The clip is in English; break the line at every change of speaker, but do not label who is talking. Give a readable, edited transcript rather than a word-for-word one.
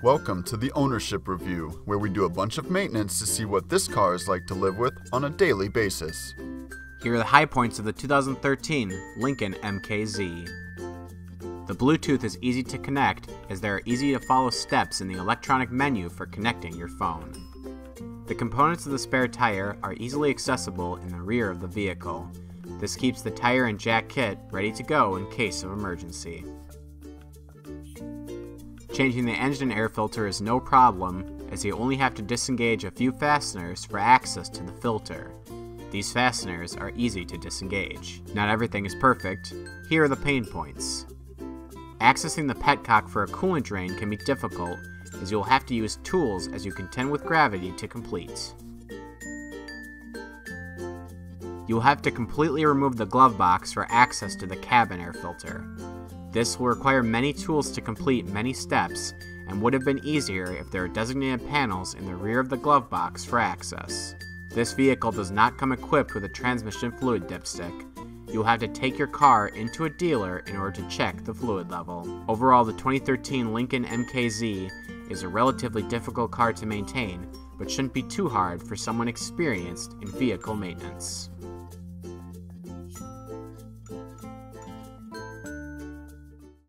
Welcome to the Ownership Review, where we do a bunch of maintenance to see what this car is like to live with on a daily basis.
Here are the high points of the 2013 Lincoln MKZ. The Bluetooth is easy to connect, as there are easy to follow steps in the electronic menu for connecting your phone. The components of the spare tire are easily accessible in the rear of the vehicle. This keeps the tire and jack kit ready to go in case of emergency. Changing the engine air filter is no problem, as you only have to disengage a few fasteners for access to the filter. These fasteners are easy to disengage. Not everything is perfect. Here are the pain points. Accessing the petcock for a coolant drain can be difficult, as you will have to use tools as you contend with gravity to complete. You will have to completely remove the glove box for access to the cabin air filter. This will require many tools to complete many steps, and would have been easier if there are designated panels in the rear of the glove box for access. This vehicle does not come equipped with a transmission fluid dipstick. You will have to take your car into a dealer in order to check the fluid level. Overall, the 2013 Lincoln MKZ is a relatively difficult car to maintain, but shouldn't be too hard for someone experienced in vehicle maintenance.